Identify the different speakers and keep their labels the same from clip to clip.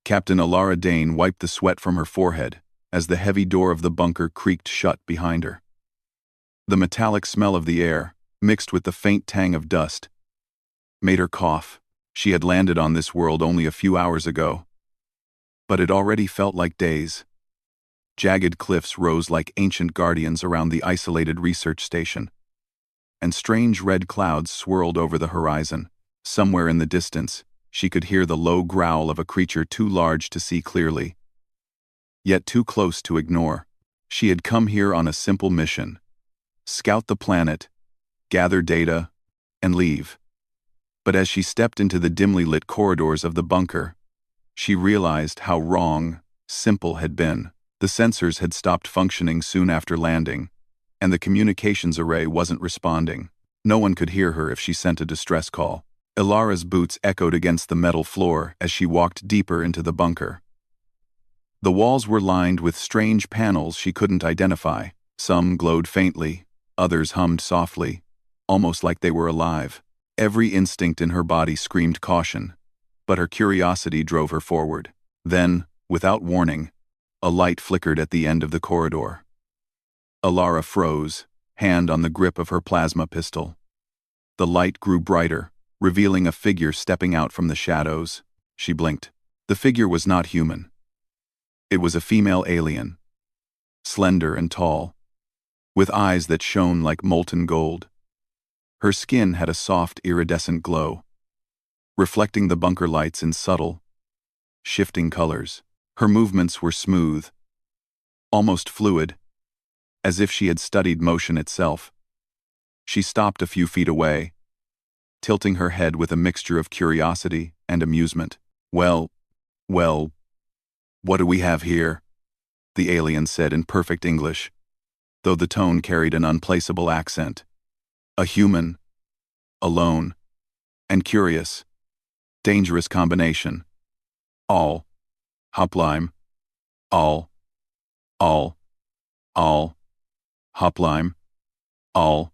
Speaker 1: Captain Alara Dane wiped the sweat from her forehead as the heavy door of the bunker creaked shut behind her. The metallic smell of the air, mixed with the faint tang of dust, made her cough. She had landed on this world only a few hours ago, but it already felt like days. Jagged cliffs rose like ancient guardians around the isolated research station, and strange red clouds swirled over the horizon. Somewhere in the distance, she could hear the low growl of a creature too large to see clearly, yet too close to ignore. She had come here on a simple mission: scout the planet, gather data, and leave. But as she stepped into the dimly lit corridors of the bunker, she realized how wrong simple had been. The sensors had stopped functioning soon after landing, and the communications array wasn't responding. No one could hear her if she sent a distress call. Alara's boots echoed against the metal floor as she walked deeper into the bunker. The walls were lined with strange panels she couldn't identify. Some glowed faintly, others hummed softly, almost like they were alive. Every instinct in her body screamed caution, but her curiosity drove her forward. Then, without warning, a light flickered at the end of the corridor. Alara froze, hand on the grip of her plasma pistol. The light grew brighter, revealing a figure stepping out from the shadows. She blinked. The figure was not human. It was a female alien, slender and tall, with eyes that shone like molten gold. Her skin had a soft, iridescent glow, reflecting the bunker lights in subtle, shifting colors. Her movements were smooth, almost fluid, as if she had studied motion itself. She stopped a few feet away, tilting her head with a mixture of curiosity and amusement. Well, what do we have here?" the alien said in perfect English, though the tone carried an unplaceable accent. A human, alone, and curious. Dangerous combination. All. Hoplime. All. Hoplime. All.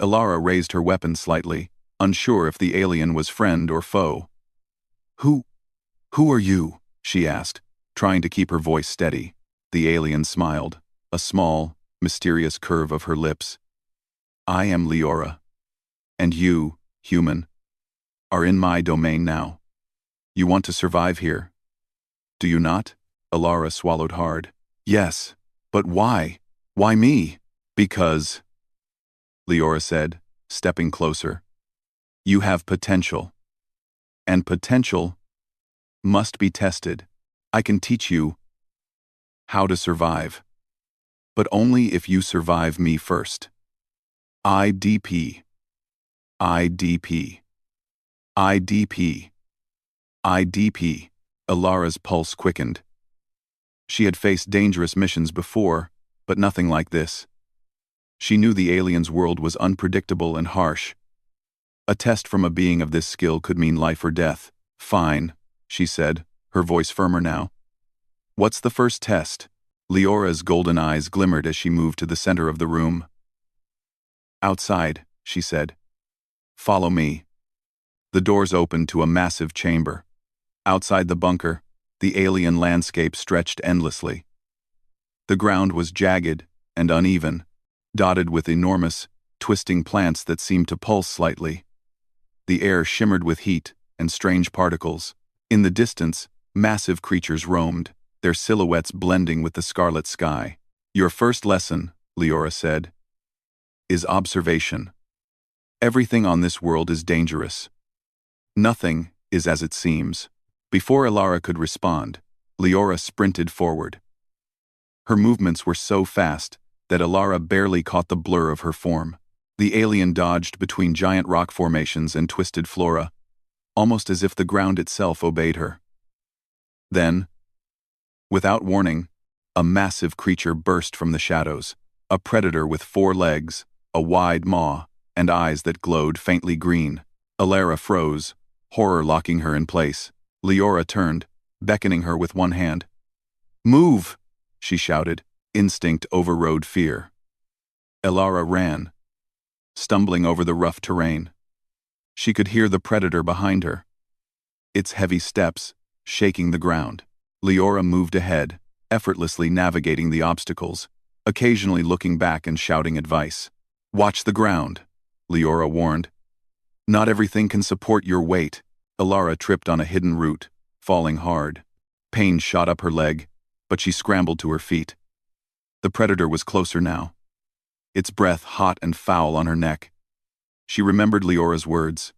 Speaker 1: Alara raised her weapon slightly, unsure if the alien was friend or foe. Who are you?" she asked, trying to keep her voice steady. The alien smiled, a small, mysterious curve of her lips. "I am Leora. And you, human, are in my domain now. You want to survive here, do you not?" Alara swallowed hard. "Yes, but why? Why me?" "Because," Leora said, stepping closer, "you have potential. And potential must be tested. I can teach you how to survive, but only if you survive me first. IDP. IDP. IDP. IDP. Alara's pulse quickened. She had faced dangerous missions before, but nothing like this. She knew the alien's world was unpredictable and harsh. A test from a being of this skill could mean life or death. "Fine," she said, her voice firmer now. "What's the first test?" Leora's golden eyes glimmered as she moved to the center of the room. "Outside," she said. "Follow me." The doors opened to a massive chamber. Outside the bunker, the alien landscape stretched endlessly. The ground was jagged and uneven, dotted with enormous, twisting plants that seemed to pulse slightly. The air shimmered with heat and strange particles. In the distance, massive creatures roamed, their silhouettes blending with the scarlet sky. "Your first lesson," Leora said, "is observation. Everything on this world is dangerous. Nothing is as it seems." Before Alara could respond, Leora sprinted forward. Her movements were so fast that Alara barely caught the blur of her form. The alien dodged between giant rock formations and twisted flora, almost as if the ground itself obeyed her. Then, without warning, a massive creature burst from the shadows, a predator with 4 legs, a wide maw, and eyes that glowed faintly green. Alara froze, horror locking her in place. Leora turned, beckoning her with one hand. "Move!" she shouted. Instinct overrode fear. Alara ran, stumbling over the rough terrain. She could hear the predator behind her. its heavy steps shaking the ground. Leora moved ahead, effortlessly navigating the obstacles, occasionally looking back and shouting advice. "Watch the ground," Leora warned. "Not everything can support your weight." Alara tripped on a hidden root, falling hard. Pain shot up her leg, but she scrambled to her feet. The predator was closer now, its breath hot and foul on her neck. She remembered Leora's words.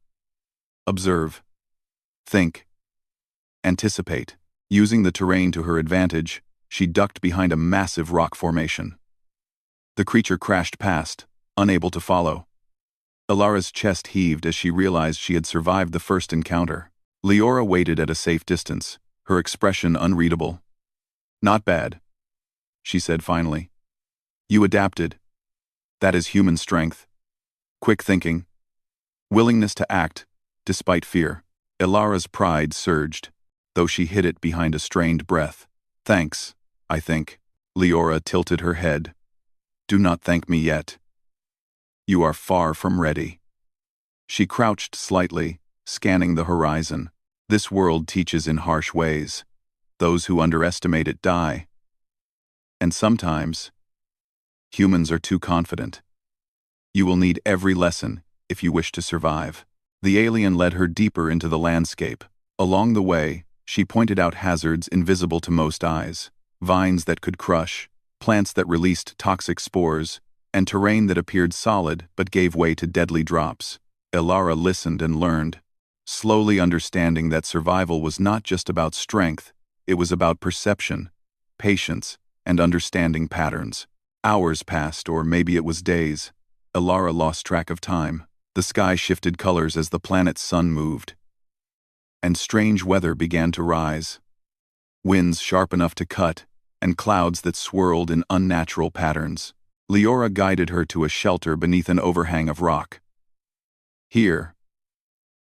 Speaker 1: Observe. Think. Anticipate. Using the terrain to her advantage, she ducked behind a massive rock formation. The creature crashed past, unable to follow. Alara's chest heaved as she realized she had survived the first encounter. Leora waited at a safe distance, her expression unreadable. "Not bad," she said finally. "You adapted. That is human strength. Quick thinking. Willingness to act, despite fear." Alara's pride surged, though she hid it behind a strained breath. "Thanks, I think." Leora tilted her head. "Do not thank me yet. You are far from ready." She crouched slightly, scanning the horizon. This world teaches in harsh ways. Those who underestimate it die. And sometimes, humans are too confident. You will need every lesson if you wish to survive. The alien led her deeper into the landscape. Along the way, she pointed out hazards invisible to most eyes, vines that could crush, plants that released toxic spores, and terrain that appeared solid but gave way to deadly drops. Alara listened and learned, slowly understanding that survival was not just about strength, it was about perception, patience, and understanding patterns. Hours passed, or maybe it was days. Alara lost track of time. The sky shifted colors as the planet's sun moved, and strange weather began to rise. Winds sharp enough to cut, and clouds that swirled in unnatural patterns. Leora guided her to a shelter beneath an overhang of rock. Here,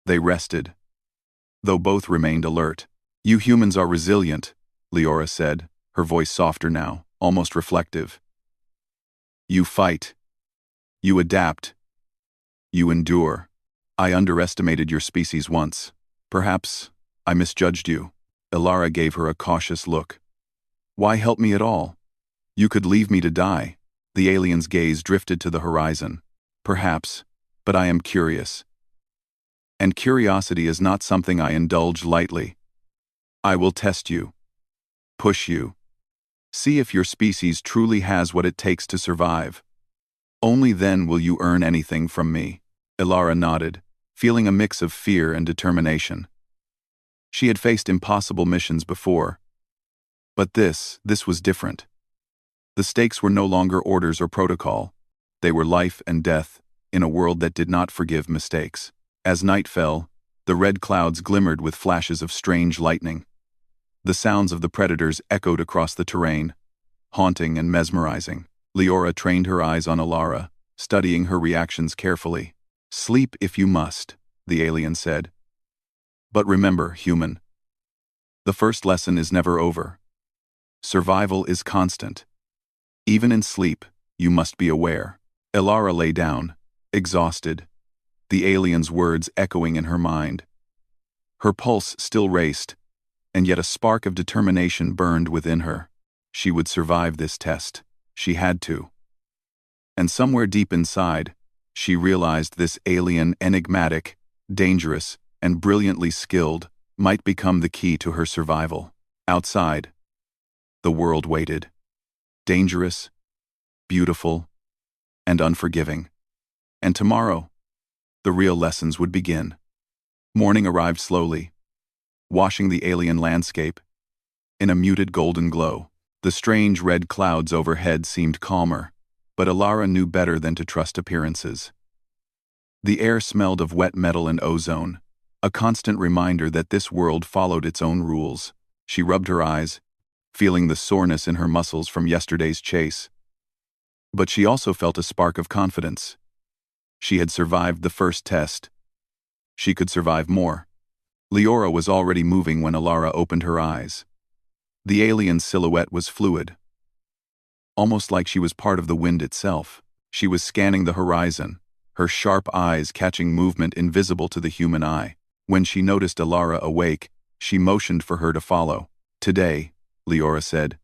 Speaker 1: they rested, though both remained alert. "You humans are resilient," Leora said, her voice softer now, almost reflective. "You fight. You adapt. You endure. I underestimated your species once. Perhaps I misjudged you." Alara gave her a cautious look. "Why help me at all? You could leave me to die." The alien's gaze drifted to the horizon. "Perhaps, but I am curious. And curiosity is not something I indulge lightly. I will test you. Push you. See if your species truly has what it takes to survive. Only then will you earn anything from me." Alara nodded, feeling a mix of fear and determination. She had faced impossible missions before. But this was different. The stakes were no longer orders or protocol. They were life and death, in a world that did not forgive mistakes. As night fell, the red clouds glimmered with flashes of strange lightning. The sounds of the predators echoed across the terrain, haunting and mesmerizing. Leora trained her eyes on Alara, studying her reactions carefully. "Sleep if you must," the alien said. "But remember, human, the first lesson is never over. Survival is constant. Even in sleep, you must be aware." Alara lay down, exhausted, the alien's words echoing in her mind. Her pulse still raced, and yet a spark of determination burned within her. She would survive this test. She had to. And somewhere deep inside, she realized this alien, enigmatic, dangerous, and brilliantly skilled, might become the key to her survival. Outside, the world waited. Dangerous, beautiful, and unforgiving. And tomorrow, the real lessons would begin. Morning arrived slowly, washing the alien landscape in a muted golden glow. The strange red clouds overhead seemed calmer, but Alara knew better than to trust appearances. The air smelled of wet metal and ozone, a constant reminder that this world followed its own rules. She rubbed her eyes, feeling the soreness in her muscles from yesterday's chase. But she also felt a spark of confidence. She had survived the first test. She could survive more. Leora was already moving when Alara opened her eyes. The alien's silhouette was fluid, almost like she was part of the wind itself. She was scanning the horizon, her sharp eyes catching movement invisible to the human eye. When she noticed Alara awake, she motioned for her to follow. "Today," Leora said,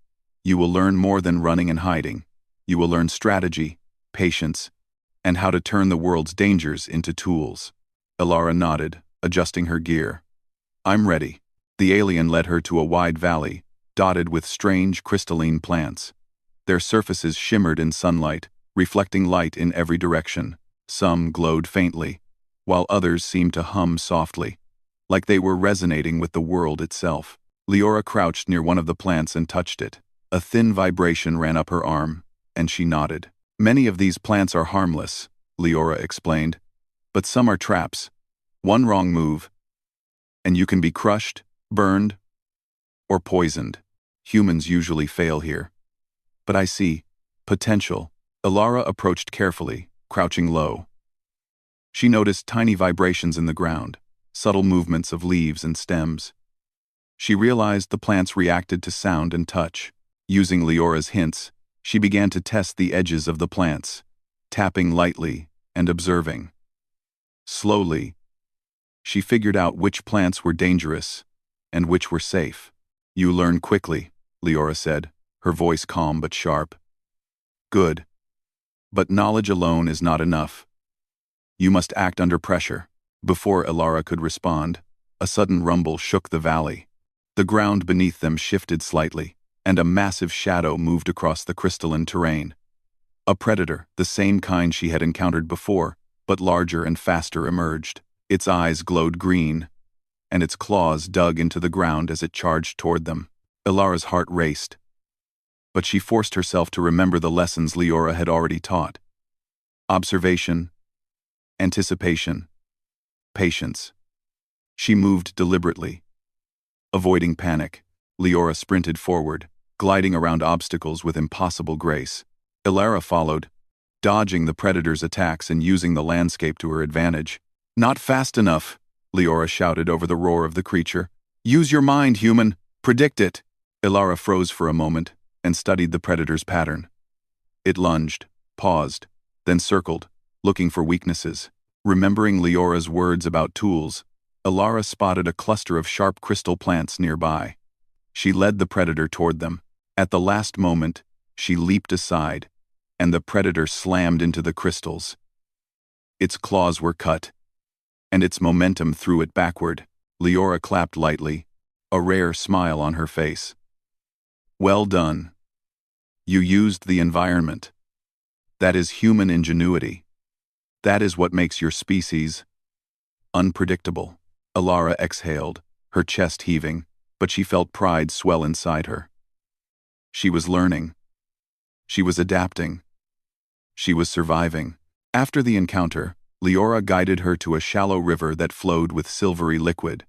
Speaker 1: "you will learn more than running and hiding. You will learn strategy, patience, and how to turn the world's dangers into tools." Alara nodded, adjusting her gear. "I'm ready." The alien led her to a wide valley, dotted with strange crystalline plants. Their surfaces shimmered in sunlight, reflecting light in every direction. Some glowed faintly, while others seemed to hum softly, like they were resonating with the world itself. Leora crouched near one of the plants and touched it. A thin vibration ran up her arm, and she nodded. "Many of these plants are harmless," Leora explained, "but some are traps. One wrong move, and you can be crushed, burned, or poisoned. Humans usually fail here. But I see potential." Alara approached carefully, crouching low. She noticed tiny vibrations in the ground, subtle movements of leaves and stems. She realized the plants reacted to sound and touch. Using Leora's hints, she began to test the edges of the plants, tapping lightly and observing. Slowly, she figured out which plants were dangerous and which were safe. "You learn quickly," Leora said, her voice calm but sharp. "Good. But knowledge alone is not enough. You must act under pressure." Before Alara could respond, a sudden rumble shook the valley. The ground beneath them shifted slightly, and a massive shadow moved across the crystalline terrain. A predator, the same kind she had encountered before, but larger and faster, emerged. Its eyes glowed green, and its claws dug into the ground as it charged toward them. Alara's heart raced, but she forced herself to remember the lessons Leora had already taught. Observation, anticipation, patience. She moved deliberately, avoiding panic. Leora sprinted forward, gliding around obstacles with impossible grace. Alara followed, dodging the predator's attacks and using the landscape to her advantage. "Not fast enough," Leora shouted over the roar of the creature. "Use your mind, human. Predict it." Alara froze for a moment and studied the predator's pattern. It lunged, paused, then circled, looking for weaknesses. Remembering Leora's words about tools, Alara spotted a cluster of sharp crystal plants nearby. She led the predator toward them. At the last moment, she leaped aside, and the predator slammed into the crystals. Its claws were cut, and its momentum threw it backward. Leora clapped lightly, a rare smile on her face. "Well done. You used the environment. That is human ingenuity. That is what makes your species unpredictable." Alara exhaled, her chest heaving, but she felt pride swell inside her. She was learning. She was adapting. She was surviving. After the encounter, Leora guided her to a shallow river that flowed with silvery liquid.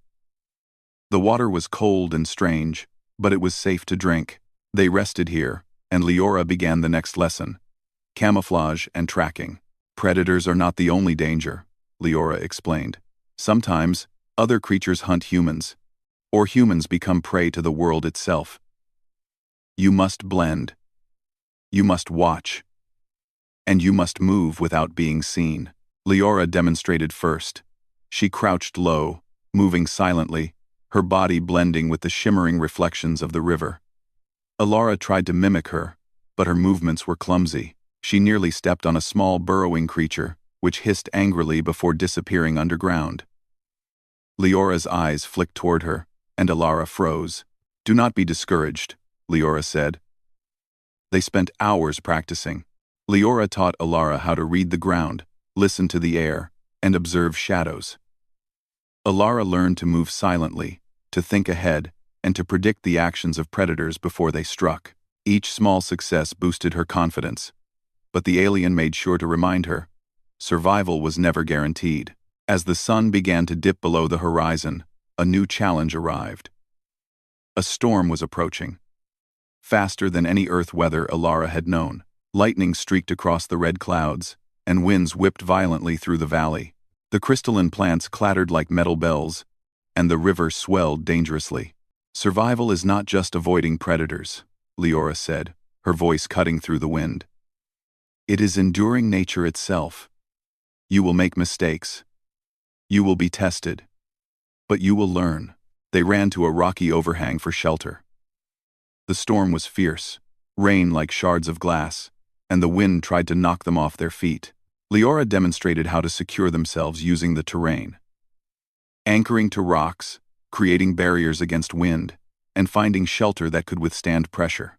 Speaker 1: The water was cold and strange, but it was safe to drink. They rested here, and Leora began the next lesson: camouflage and tracking. "Predators are not the only danger," Leora explained. "Sometimes, other creatures hunt humans, or humans become prey to the world itself. You must blend. You must watch. And you must move without being seen." Leora demonstrated first. She crouched low, moving silently, her body blending with the shimmering reflections of the river. Alara tried to mimic her, but her movements were clumsy. She nearly stepped on a small burrowing creature, which hissed angrily before disappearing underground. Leora's eyes flicked toward her, and Alara froze. "Do not be discouraged," Leora said. They spent hours practicing. Leora taught Alara how to read the ground, listen to the air, and observe shadows. Alara learned to move silently, to think ahead, and to predict the actions of predators before they struck. Each small success boosted her confidence, but the alien made sure to remind her, survival was never guaranteed. As the sun began to dip below the horizon, a new challenge arrived. A storm was approaching. Faster than any Earth weather Alara had known, lightning streaked across the red clouds, and winds whipped violently through the valley. The crystalline plants clattered like metal bells, and the river swelled dangerously. "Survival is not just avoiding predators," Leora said, her voice cutting through the wind. "It is enduring nature itself. You will make mistakes. You will be tested. But you will learn. They ran to a rocky overhang for shelter. The storm was fierce, rain like shards of glass, and the wind tried to knock them off their feet. Leora demonstrated how to secure themselves using the terrain. Anchoring to rocks, creating barriers against wind, and finding shelter that could withstand pressure.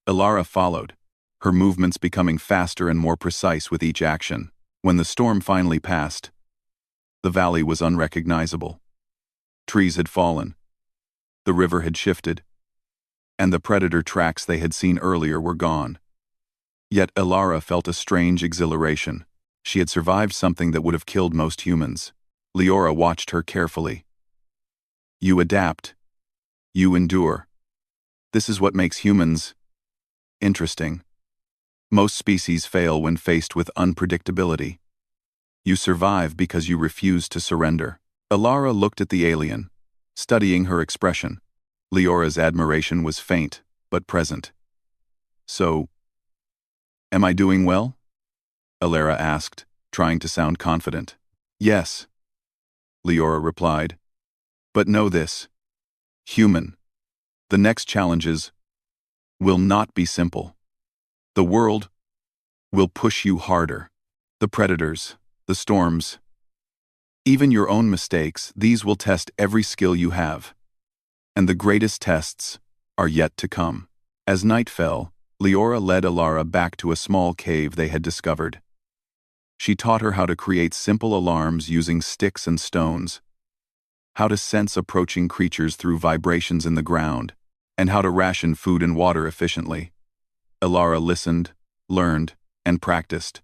Speaker 1: Alara followed, her movements becoming faster and more precise with each action. When the storm finally passed, the valley was unrecognizable. Trees had fallen, the river had shifted, and the predator tracks they had seen earlier were gone. Yet Alara felt a strange exhilaration. She had survived something that would have killed most humans. Leora watched her carefully. You adapt. You endure. This is what makes humans interesting. Most species fail when faced with unpredictability. You survive because you refuse to surrender. Alara looked at the alien, studying her expression. Leora's admiration was faint, but present. So, am I doing well? Alara asked, trying to sound confident. Yes, Leora replied. But know this. Human. The next challenges will not be simple. The world will push you harder. The predators, the storms, even your own mistakes, these will test every skill you have. And the greatest tests are yet to come. As night fell, Leora led Alara back to a small cave they had discovered. She taught her how to create simple alarms using sticks and stones, how to sense approaching creatures through vibrations in the ground, and how to ration food and water efficiently. Alara listened, learned, and practiced,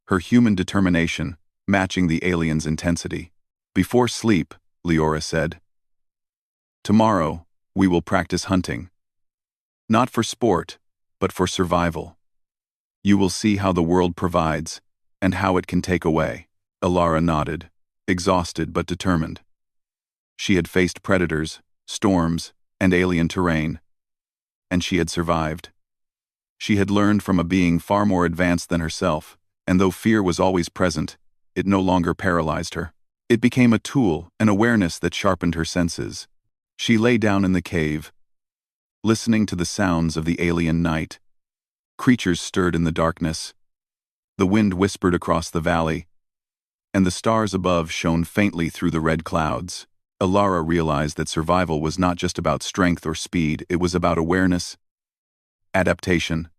Speaker 1: her human determination matching the alien's intensity. Before sleep, Leora said, tomorrow, we will practice hunting. Not for sport, but for survival. You will see how the world provides, and how it can take away. Alara nodded, exhausted but determined. She had faced predators, storms, and alien terrain, and she had survived. She had learned from a being far more advanced than herself, and though fear was always present, it no longer paralyzed her. It became a tool, an awareness that sharpened her senses. She lay down in the cave, listening to the sounds of the alien night. Creatures stirred in the darkness. The wind whispered across the valley, and the stars above shone faintly through the red clouds. Alara realized that survival was not just about strength or speed, it was about awareness, adaptation,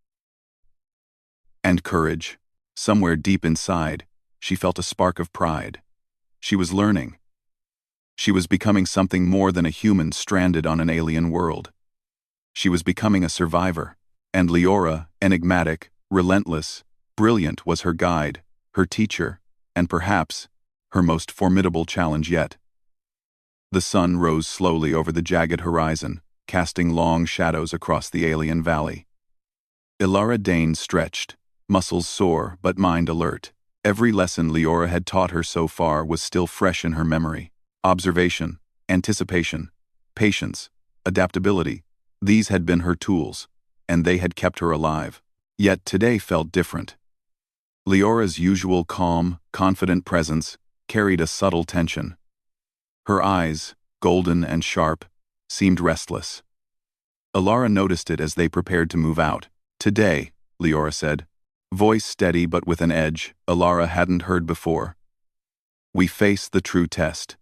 Speaker 1: and courage. Somewhere deep inside, she felt a spark of pride. She was learning. She was becoming something more than a human stranded on an alien world. She was becoming a survivor, and Leora, enigmatic, relentless, brilliant, was her guide, her teacher, and perhaps her most formidable challenge yet. The sun rose slowly over the jagged horizon, casting long shadows across the alien valley. Alara Dane stretched, muscles sore but mind alert. Every lesson Leora had taught her so far was still fresh in her memory. Observation, anticipation, patience, adaptability, these had been her tools, and they had kept her alive. Yet today felt different. Leora's usual calm, confident presence carried a subtle tension. Her eyes, golden and sharp, seemed restless. Alara noticed it as they prepared to move out. Today, Leora said, voice steady but with an edge Alara hadn't heard before. We face the true test.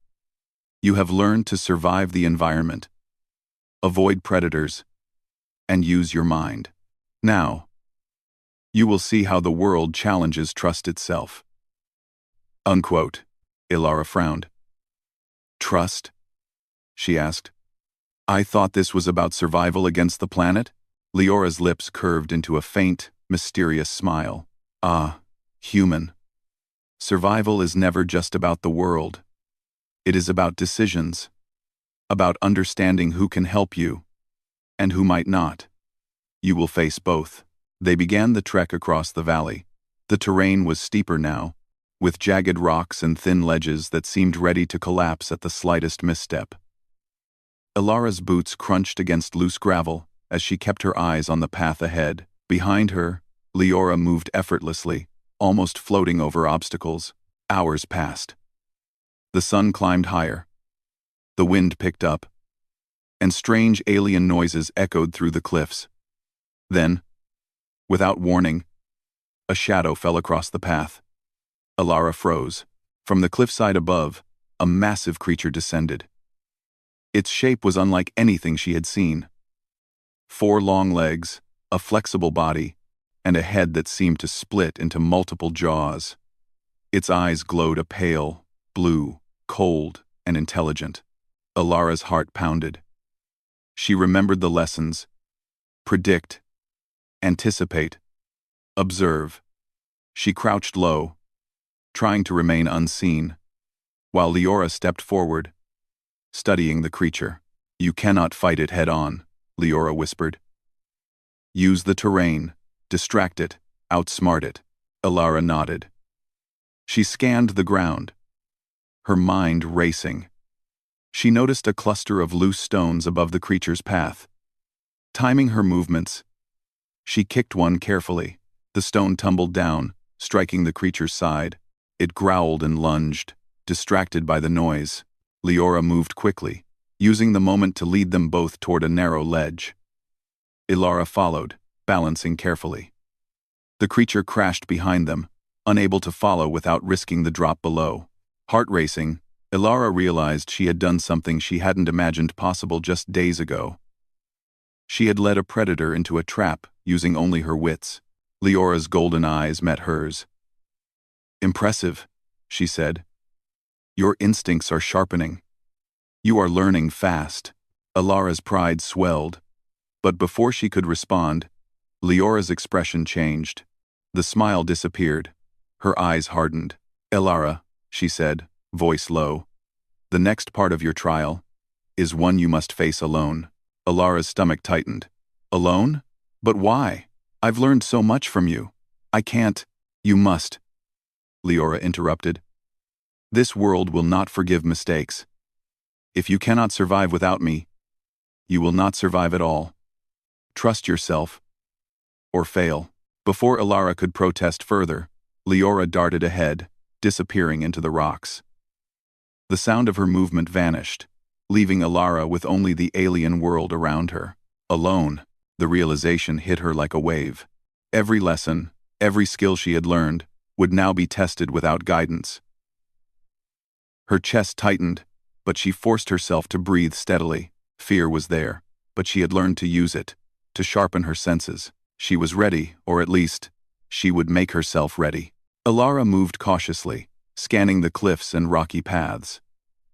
Speaker 1: You have learned to survive the environment, avoid predators, and use your mind. Now, you will see how the world challenges trust itself. Unquote. Alara frowned. Trust? She asked. I thought this was about survival against the planet? Leora's lips curved into a faint, mysterious smile. Ah, human. Survival is never just about the world. It is about decisions, about understanding who can help you, and who might not. You will face both. They began the trek across the valley. The terrain was steeper now, with jagged rocks and thin ledges that seemed ready to collapse at the slightest misstep. Alara's boots crunched against loose gravel as she kept her eyes on the path ahead. Behind her, Leora moved effortlessly, almost floating over obstacles. Hours passed. The sun climbed higher, The wind picked up, and strange alien noises echoed through the cliffs. Then, without warning, a shadow fell across the path. Alara froze. From the cliffside above, a massive creature descended. Its shape was unlike anything she had seen. 4 long legs, a flexible body, and a head that seemed to split into multiple jaws. Its eyes glowed a pale, blue, cold, and intelligent. Alara's heart pounded. She remembered the lessons: predict, anticipate, observe. She crouched low, trying to remain unseen, while Leora stepped forward, studying the creature. "You cannot fight it head-on," Leora whispered. "Use the terrain, distract it, outsmart it." Alara nodded. She scanned the ground, her mind racing. She noticed a cluster of loose stones above the creature's path. Timing her movements, she kicked one carefully. The stone tumbled down, striking the creature's side. It growled and lunged, distracted by the noise. Leora moved quickly, using the moment to lead them both toward a narrow ledge. Alara followed, balancing carefully. The creature crashed behind them, unable to follow without risking the drop below. Heart racing, Alara realized she had done something she hadn't imagined possible just days ago. She had led a predator into a trap using only her wits. Leora's golden eyes met hers. "Impressive," she said. "Your instincts are sharpening. You are learning fast." Alara's pride swelled, but before she could respond, Leora's expression changed. The smile disappeared. Her eyes hardened. "Alara," she said, voice low, "the next part of your trial is one you must face alone." Alara's stomach tightened. "Alone? But why? I've learned so much from you. I can't." "You must," Leora interrupted. "This world will not forgive mistakes. If you cannot survive without me, you will not survive at all. Trust yourself, or fail." Before Alara could protest further, Leora darted ahead, disappearing into the rocks. The sound of her movement vanished, leaving Alara with only the alien world around her. Alone, the realization hit her like a wave. Every lesson, every skill she had learned, would now be tested without guidance. Her chest tightened, but she forced herself to breathe steadily. Fear was there, but she had learned to use it, to sharpen her senses. She was ready, or at least, she would make herself ready. Alara moved cautiously, scanning the cliffs and rocky paths.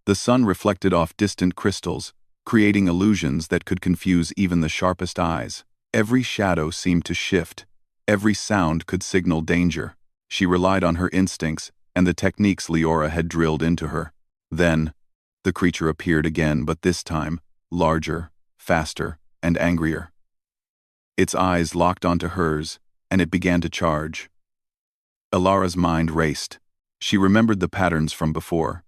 Speaker 1: The sun reflected off distant crystals, creating illusions that could confuse even the sharpest eyes. Every shadow seemed to shift. Every sound could signal danger. She relied on her instincts and the techniques Leora had drilled into her. Then, the creature appeared again, but this time, larger, faster, and angrier. Its eyes locked onto hers, and it began to charge. Alara's mind raced. She remembered the patterns from before.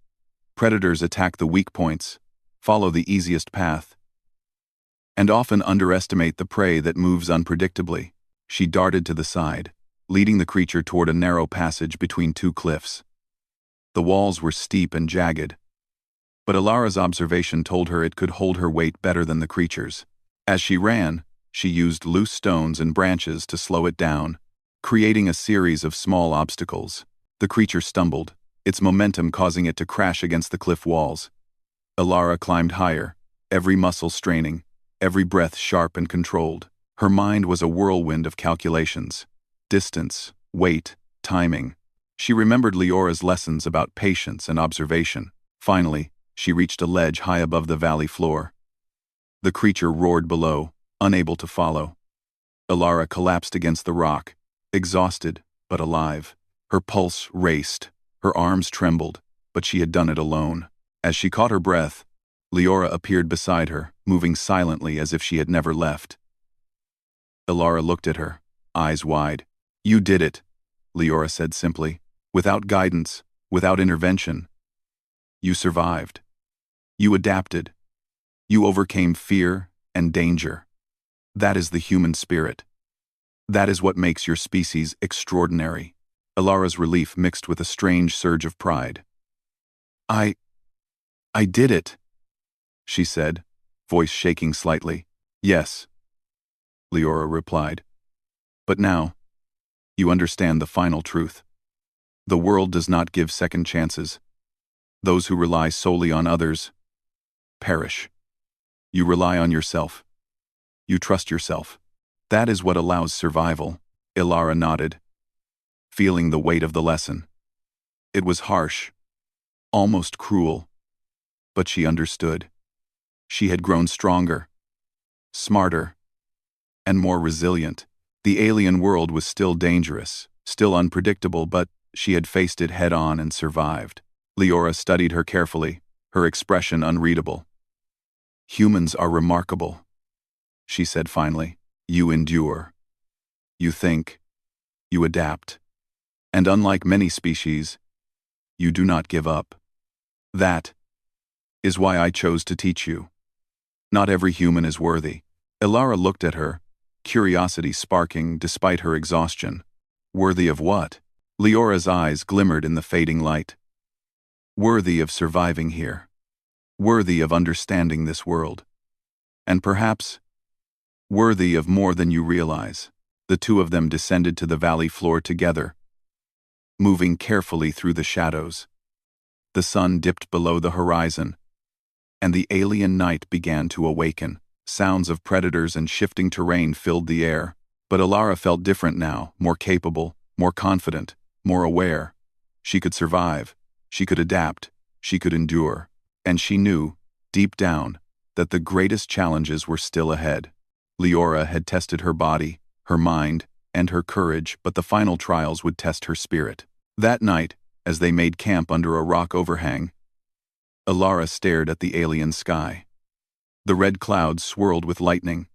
Speaker 1: Predators attack the weak points, follow the easiest path, and often underestimate the prey that moves unpredictably. She darted to the side, leading the creature toward a narrow passage between 2 cliffs. The walls were steep and jagged, but Alara's observation told her it could hold her weight better than the creature's. As she ran, she used loose stones and branches to slow it down, creating a series of small obstacles. The creature stumbled, its momentum causing it to crash against the cliff walls. Alara climbed higher, every muscle straining, every breath sharp and controlled. Her mind was a whirlwind of calculations. Distance, weight, timing. She remembered Leora's lessons about patience and observation. Finally, she reached a ledge high above the valley floor. The creature roared below, unable to follow. Alara collapsed against the rock, exhausted but alive. Her pulse raced, her arms trembled, but she had done it alone. As she caught her breath, Leora appeared beside her, moving silently as if she had never left. Alara looked at her, eyes wide. "You did it," Leora said simply. "Without guidance, without intervention. You survived. You adapted. You overcame fear and danger. That is the human spirit. That is what makes your species extraordinary." Alara's relief mixed with a strange surge of pride. I did it." she said, voice shaking slightly. Yes, Leora replied. But now, you understand the final truth. The world does not give second chances. Those who rely solely on others perish. You rely on yourself. You trust yourself. That is what allows survival. Ilara nodded, feeling the weight of the lesson. It was harsh, almost cruel, but she understood. She had grown stronger, smarter, and more resilient. The alien world was still dangerous, still unpredictable, but she had faced it head-on and survived. Leora studied her carefully, her expression unreadable. Humans are remarkable, she said finally. You endure. You think. You adapt. And unlike many species, you do not give up. That is why I chose to teach you. Not every human is worthy. Ilara looked at her, curiosity sparking despite her exhaustion. Worthy of what? Leora's eyes glimmered in the fading light. Worthy of surviving here. Worthy of understanding this world. And perhaps, worthy of more than you realize. The two of them descended to the valley floor together, moving carefully through the shadows. The sun dipped below the horizon, and the alien night began to awaken. Sounds of predators and shifting terrain filled the air, but Ilara felt different now, more capable, more confident, more aware. She could survive, she could adapt, she could endure, and she knew, deep down, that the greatest challenges were still ahead. Leora had tested her body, her mind, and her courage, but the final trials would test her spirit. That night, as they made camp under a rock overhang, Ilara stared at the alien sky. The red clouds swirled with lightning,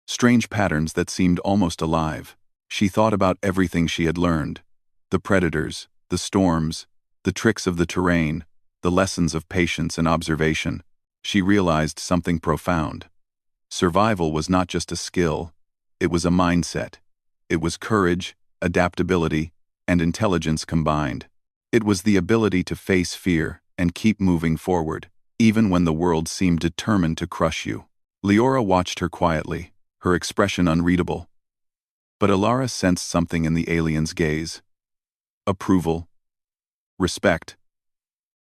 Speaker 1: strange patterns that seemed almost alive. She thought about everything she had learned, the predators, the storms, the tricks of the terrain, the lessons of patience and observation. She realized something profound. Survival was not just a skill, it was a mindset. It was courage, adaptability, and intelligence combined. It was the ability to face fear and keep moving forward, even when the world seemed determined to crush you. Leora watched her quietly, her expression unreadable. But Ilara sensed something in the alien's gaze. Approval, respect,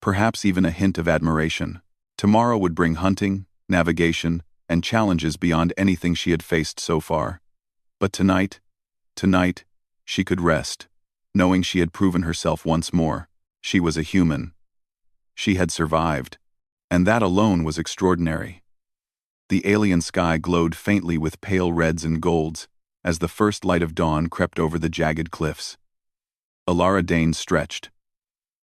Speaker 1: perhaps even a hint of admiration. Tomorrow would bring hunting, navigation, and challenges beyond anything she had faced so far. But tonight, she could rest, knowing she had proven herself once more. She was a human. She had survived, and that alone was extraordinary. The alien sky glowed faintly with pale reds and golds as the first light of dawn crept over the jagged cliffs. Ilara Dane stretched,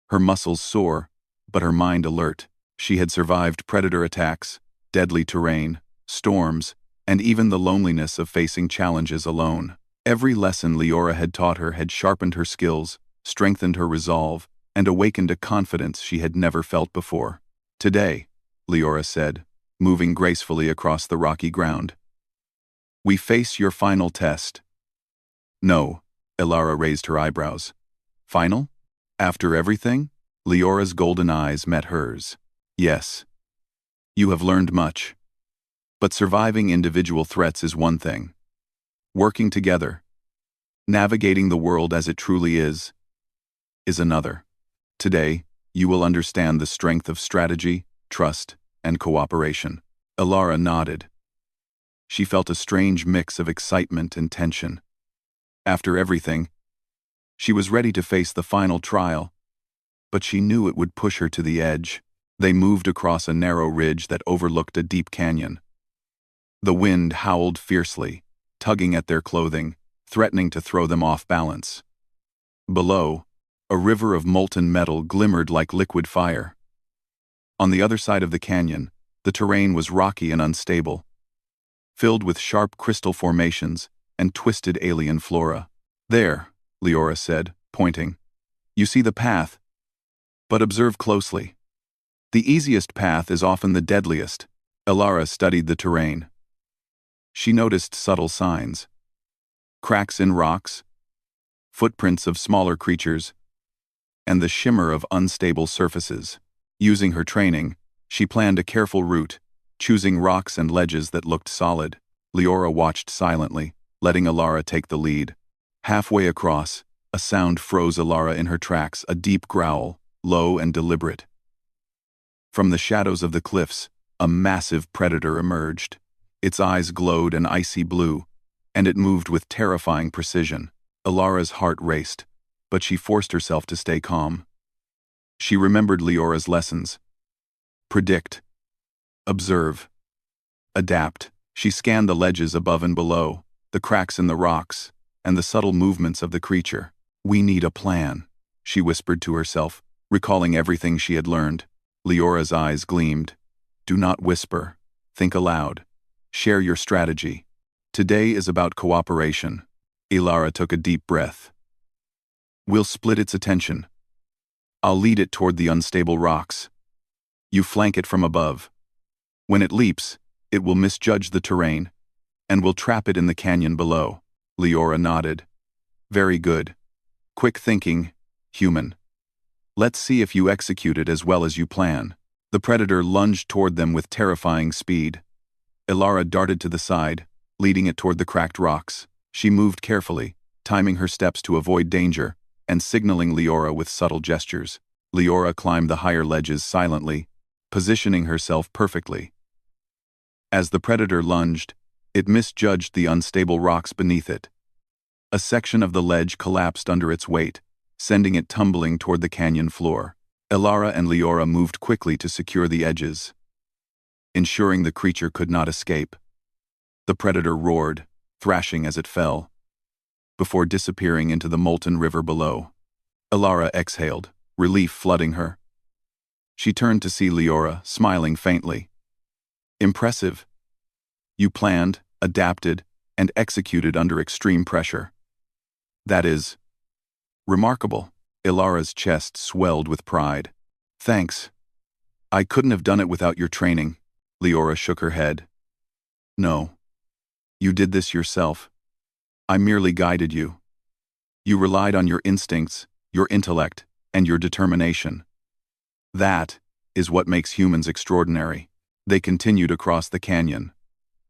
Speaker 1: her muscles sore, but her mind alert. She had survived predator attacks, deadly terrain, storms, and even the loneliness of facing challenges alone. Every lesson Leora had taught her had sharpened her skills, strengthened her resolve, and awakened a confidence she had never felt before. Today, Leora said, moving gracefully across the rocky ground, we face your final test. No, Ilara raised her eyebrows. Final? After everything? Leora's golden eyes met hers. Yes. You have learned much. But surviving individual threats is one thing. Working together, navigating the world as it truly is another. Today, you will understand the strength of strategy, trust, and cooperation. Ilara nodded. She felt a strange mix of excitement and tension. After everything, she was ready to face the final trial, but she knew it would push her to the edge. They moved across a narrow ridge that overlooked a deep canyon. The wind howled fiercely, tugging at their clothing, threatening to throw them off balance. Below, a river of molten metal glimmered like liquid fire. On the other side of the canyon, the terrain was rocky and unstable, filled with sharp crystal formations and twisted alien flora. There, Leora said, pointing. You see the path, but observe closely. The easiest path is often the deadliest. Ilara studied the terrain. She noticed subtle signs. Cracks in rocks, footprints of smaller creatures, and the shimmer of unstable surfaces. Using her training, She planned a careful route, choosing rocks and ledges that looked solid. Leora watched silently, letting Alara take the lead. Halfway across, a sound froze Alara in her tracks, a deep growl, low and deliberate. From the shadows of the cliffs, a massive predator emerged. Its eyes glowed an icy blue, and it moved with terrifying precision. Alara's heart raced, but she forced herself to stay calm. She remembered Leora's lessons. Predict. Observe. Adapt. She scanned the ledges above and below, the cracks in the rocks, and the subtle movements of the creature. "We need a plan," she whispered to herself, recalling everything she had learned. Leora's eyes gleamed. "Do not whisper. Think aloud. Share your strategy. Today is about cooperation." Alara took a deep breath. "We'll split its attention. I'll lead it toward the unstable rocks. You flank it from above. When it leaps, it will misjudge the terrain, and we'll trap it in the canyon below." Leora nodded. "Very good. Quick thinking, human. Let's see if you execute it as well as you plan." The predator lunged toward them with terrifying speed. Alara darted to the side, leading it toward the cracked rocks. She moved carefully, timing her steps to avoid danger, and signaling Leora with subtle gestures. Leora climbed the higher ledges silently, positioning herself perfectly. As the predator lunged, it misjudged the unstable rocks beneath it. A section of the ledge collapsed under its weight, sending it tumbling toward the canyon floor. Alara and Leora moved quickly to secure the edges, ensuring the creature could not escape. The predator roared, thrashing as it fell, before disappearing into the molten river below. Alara exhaled, relief flooding her. She turned to see Leora, smiling faintly. "Impressive. You planned, adapted, and executed under extreme pressure. That is remarkable." Ilara's chest swelled with pride. "Thanks. I couldn't have done it without your training." Leora shook her head. "No. You did this yourself. I merely guided you. You relied on your instincts, your intellect, and your determination. That is what makes humans extraordinary." They continued across the canyon,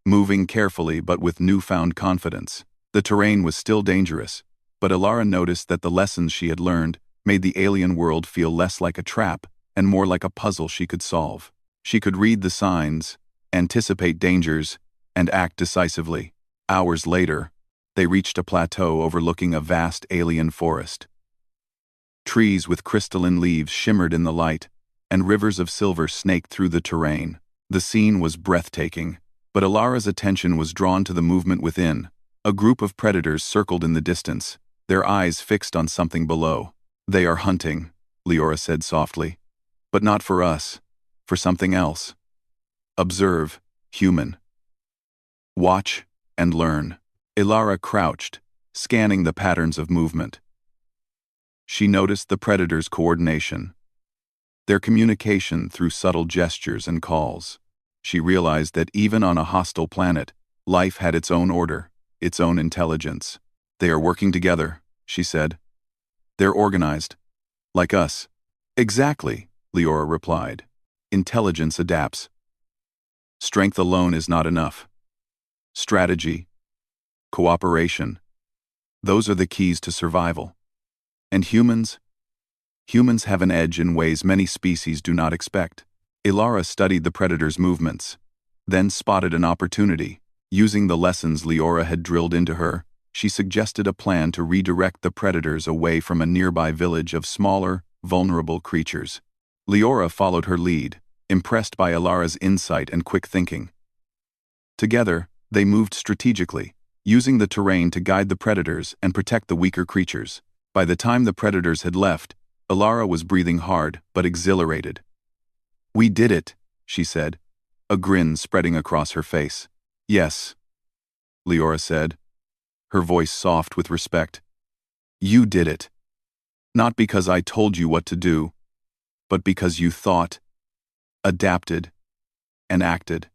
Speaker 1: moving carefully but with newfound confidence. The terrain was still dangerous, but Alara noticed that the lessons she had learned made the alien world feel less like a trap and more like a puzzle she could solve. She could read the signs, anticipate dangers, and act decisively. Hours later, they reached a plateau overlooking a vast alien forest. Trees with crystalline leaves shimmered in the light, and rivers of silver snaked through the terrain. The scene was breathtaking, but Alara's attention was drawn to the movement within. A group of predators circled in the distance, their eyes fixed on something below. "They are hunting," Leora said softly. "But not for us, for something else. Observe, human. Watch and learn." Alara crouched, scanning the patterns of movement. She noticed the predators' coordination, their communication through subtle gestures and calls. She realized that even on a hostile planet, life had its own order, its own intelligence. "They are working together," she said. "They're organized. Like us." "Exactly," Leora replied. "Intelligence adapts. Strength alone is not enough. Strategy, cooperation, those are the keys to survival. And humans have an edge in ways many species do not expect." Alara studied the predator's movements, then spotted an opportunity. Using the lessons Leora had drilled into her, she suggested a plan to redirect the predators away from a nearby village of smaller, vulnerable creatures. Leora followed her lead, impressed by Alara's insight and quick thinking. Together, they moved strategically, using the terrain to guide the predators and protect the weaker creatures. By the time the predators had left, Alara was breathing hard but exhilarated. "We did it," she said, a grin spreading across her face. "Yes," Leora said, her voice soft with respect. "You did it. Not because I told you what to do, but because you thought, adapted, and acted.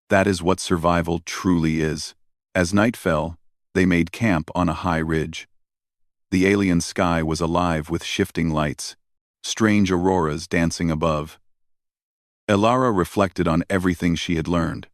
Speaker 1: That is what survival truly is." As night fell, they made camp on a high ridge. The alien sky was alive with shifting lights, strange auroras dancing above. Elara reflected on everything she had learned.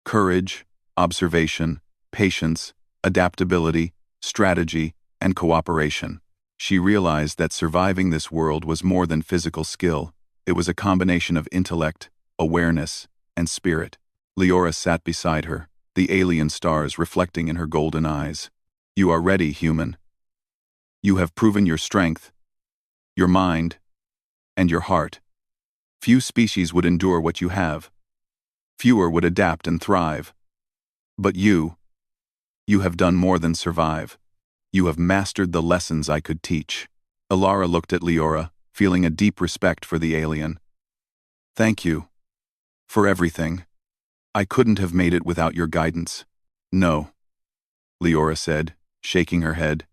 Speaker 1: Courage, observation, patience, adaptability, strategy, and cooperation. She realized that surviving this world was more than physical skill. It was a combination of intellect, awareness, and spirit. Leora sat beside her, the alien stars reflecting in her golden eyes. You are ready, human. You have proven your strength, your mind, and your heart. Few species would endure what you have. Fewer would adapt and thrive. But you have done more than survive. You have mastered the lessons I could teach. Elara looked at Leora, feeling a deep respect for the alien. Thank you. For everything. I couldn't have made it without your guidance. No, Leora said, shaking her head.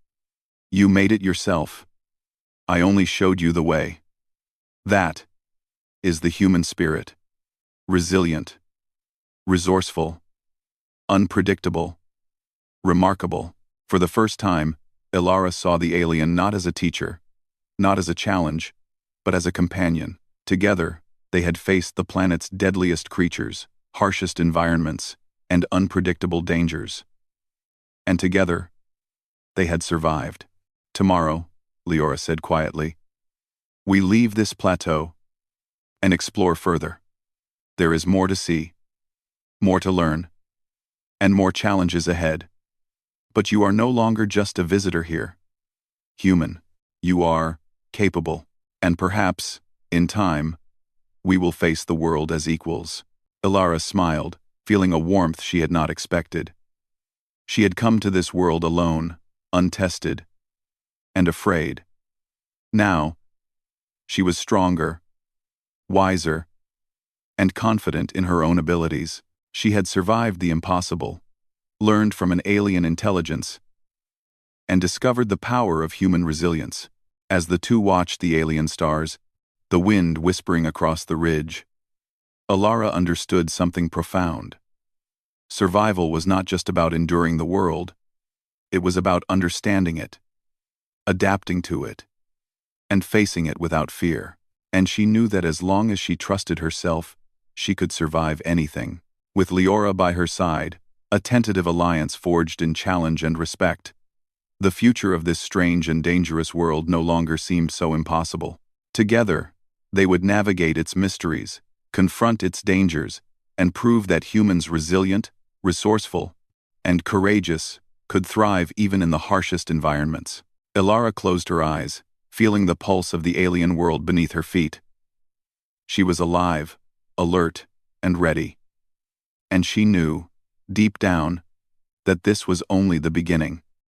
Speaker 1: You made it yourself. I only showed you the way. That is the human spirit. Resilient, resourceful, unpredictable, remarkable. For the first time, Elara saw the alien not as a teacher, not as a challenge, but as a companion. Together, they had faced the planet's deadliest creatures, harshest environments, and unpredictable dangers. And together, they had survived. Tomorrow, Leora said quietly, we leave this plateau and explore further. There is more to see, more to learn, and more challenges ahead. But you are no longer just a visitor here. Human, you are capable, and perhaps, in time, we will face the world as equals. Elara smiled, feeling a warmth she had not expected. She had come to this world alone, untested, and afraid. Now, she was stronger, wiser, and confident in her own abilities. She had survived the impossible, learned from an alien intelligence, and discovered the power of human resilience. As the two watched the alien stars, the wind whispering across the ridge, Elara understood something profound. Survival was not just about enduring the world, it was about understanding it, adapting to it, and facing it without fear. And she knew that as long as she trusted herself, she could survive anything. With Leora by her side, a tentative alliance forged in challenge and respect, the future of this strange and dangerous world no longer seemed so impossible. Together, they would navigate its mysteries, confront its dangers, and prove that humans resilient, resourceful, and courageous could thrive even in the harshest environments. Elara closed her eyes, feeling the pulse of the alien world beneath her feet. She was alive, alert, and ready. And she knew, deep down, that this was only the beginning.